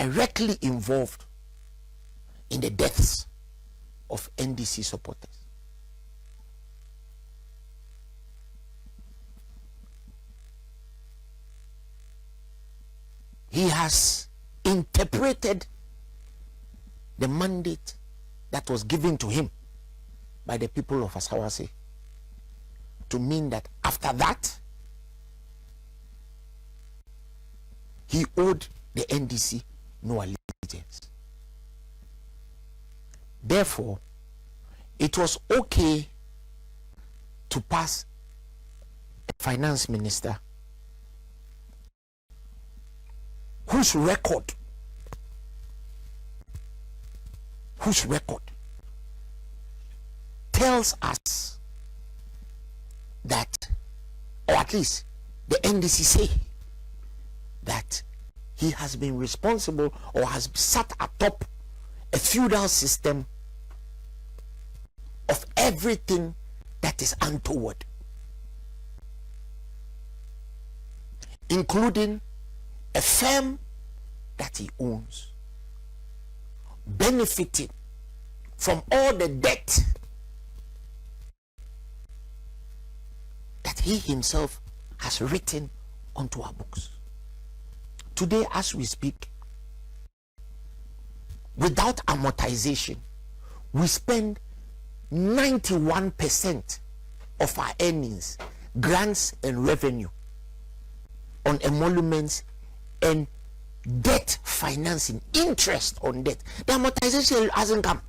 directly involved in the deaths of NDC supporters. He has interpreted the mandate that was given to him by the people of Asawase to mean that after that, he owed the NDC no allegiance. Therefore, it was okay to pass a finance minister whose record tells us that, or at least the NDC say, that he has been responsible or has sat atop a feudal system of everything that is untoward, including a firm that he owns, benefiting from all the debt that he himself has written onto our books. Today, as we speak, without amortization, we spend 91% of our earnings, grants and revenue on emoluments and debt financing, interest on debt. The amortization hasn't come.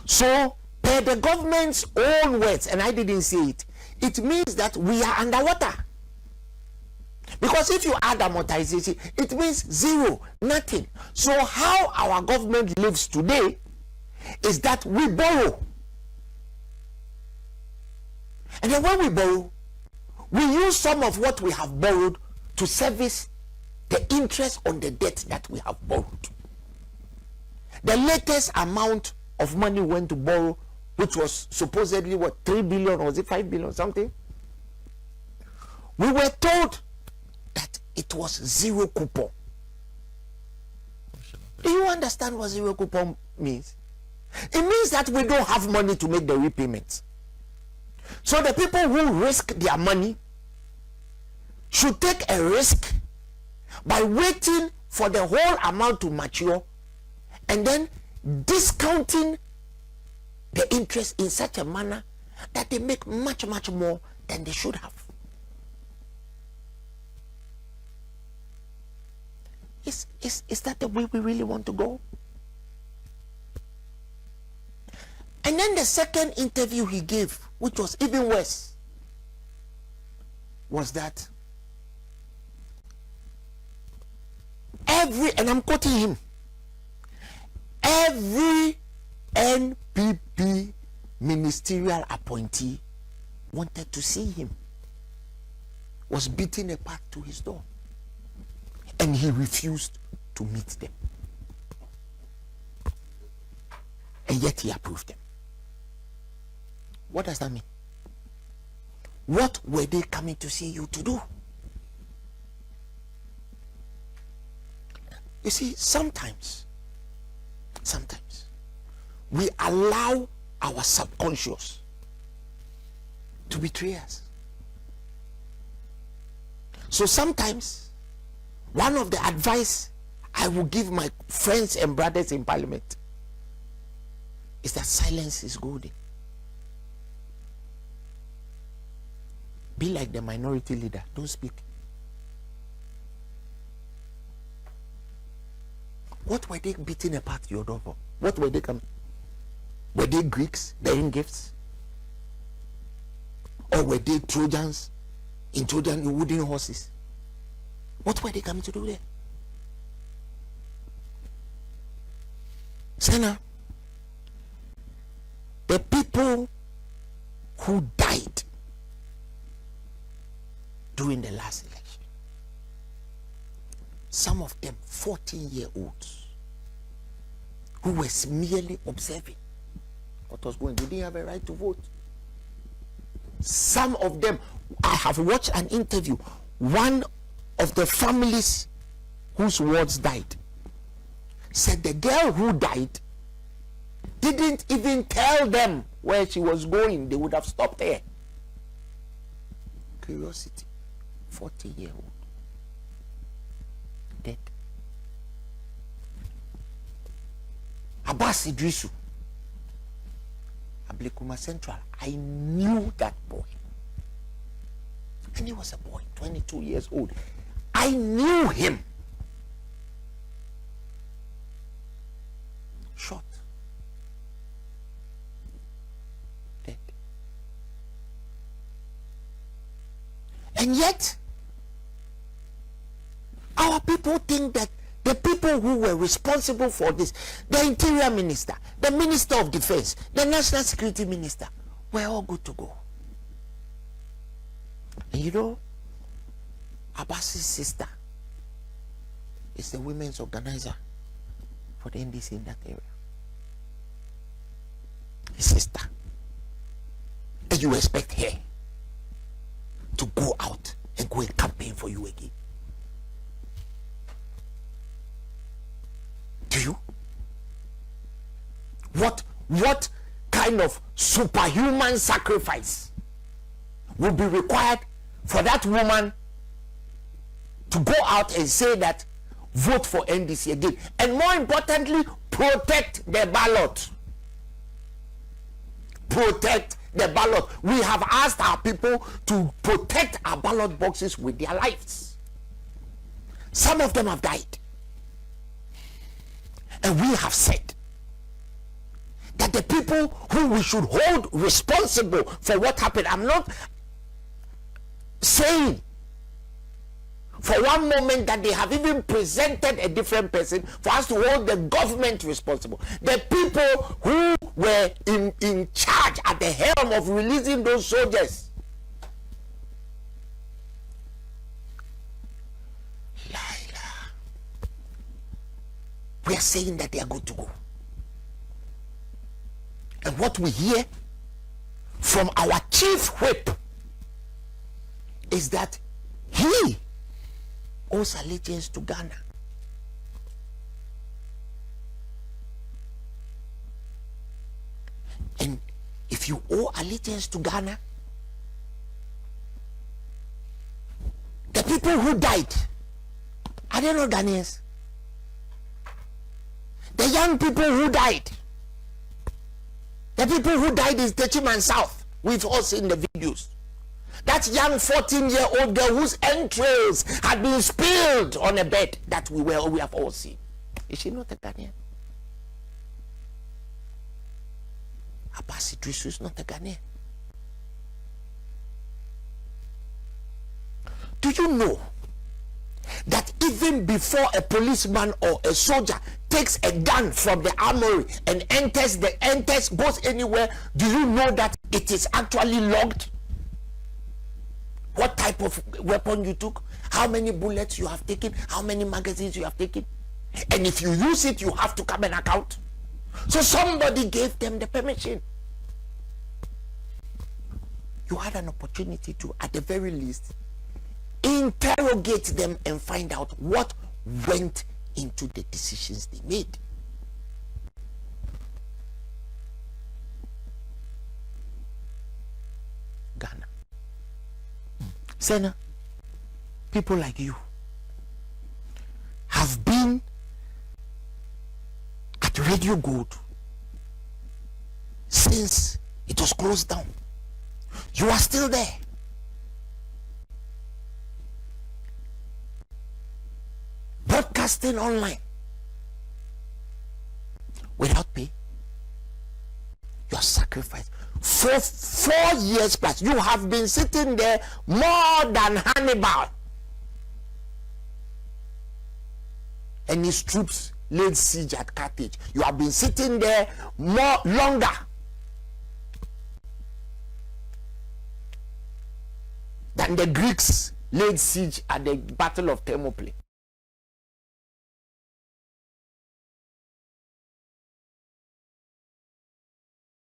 So, per the government's own words, and I didn't say it, it means that we are underwater. Because if you add amortization, it means zero, nothing. So how our government lives today is that we borrow. And then when we borrow, we use some of what we have borrowed to service the interest on the debt that we have borrowed. The latest amount of money we went to borrow, which was supposedly what, 3 billion, or was it 5 billion, something? We were told that it was zero coupon. Do you understand what zero coupon means? It means that we don't have money to make the repayments. So the people who risk their money should take a risk by waiting for the whole amount to mature and then discounting the interest in such a manner that they make much, much more than they should have. Is that the way we really want to go? And then the second interview he gave, which was even worse, was that and I'm quoting him, every NPP ministerial appointee wanted to see him, was beating a path to his door, and he refused to meet them. And yet he approved them. What does that mean? What were they coming to see you to do? You see, sometimes we allow our subconscious to betray us. So sometimes one of the advice I will give my friends and brothers in parliament is that silence is golden. Be like the minority leader. Don't speak. What were they beating apart your door for? What were they coming? Were they Greeks bearing gifts? Or were they Trojans in wooden horses? What were they coming to do there? Senna, the people who died during the last election, some of them 14-year-olds who were merely observing what was going on. They didn't have a right to vote. Some of them, I have watched an interview, one of the families whose wards died, said the girl who died didn't even tell them where she was going. They would have stopped there. Curiosity, 40-year-old, dead. Abbas Idrisu, Ablekuma Central. I knew that boy. And he was a boy, 22 years old. I knew him. Shot. Dead. And yet, our people think that the people who were responsible for this, the Interior Minister, the Minister of Defense, the National Security Minister, were all good to go. And you know, Abbas's sister is the women's organizer for the NDC in that area. His sister. And you expect her to go out and go and campaign for you again? Do you? What kind of superhuman sacrifice will be required for that woman to go out and say that vote for NDC again, and more importantly, protect the ballot? Protect the ballot. We have asked our people to protect our ballot boxes with their lives. Some of them have died. And we have said that the people who we should hold responsible for what happened, I'm not saying for one moment that they have even presented a different person for us to hold the government responsible. The people who were in charge at the helm of releasing those soldiers. We are saying that they are good to go. And what we hear from our chief whip is that he owes allegiance to Ghana. And if you owe allegiance to Ghana, the people who died, are they not Ghanaians? The young people who died, the people who died in Techiman South, we've all seen the videos. That young 14-year-old girl whose entrails had been spilled on a bed that we have all seen. Is she not a Ghanaian? Abbas Idrisu is not a Ghanaian. Do you know that even before a policeman or a soldier takes a gun from the armory and goes anywhere, do you know that it is actually logged? What type of weapon you took, how many bullets you have taken, how many magazines you have taken, and if you use it, you have to come and account. So somebody gave them the permission. You had an opportunity to, at the very least, interrogate them and find out what went into the decisions they made. Ghana. Senna, people like you have been at Radio Gold since it was closed down. You are still there. Broadcasting online without pay. Your sacrifice for 4 years plus, you have been sitting there more than Hannibal and his troops laid siege at Carthage. You have been sitting there longer than the Greeks laid siege at the Battle of Thermopylae.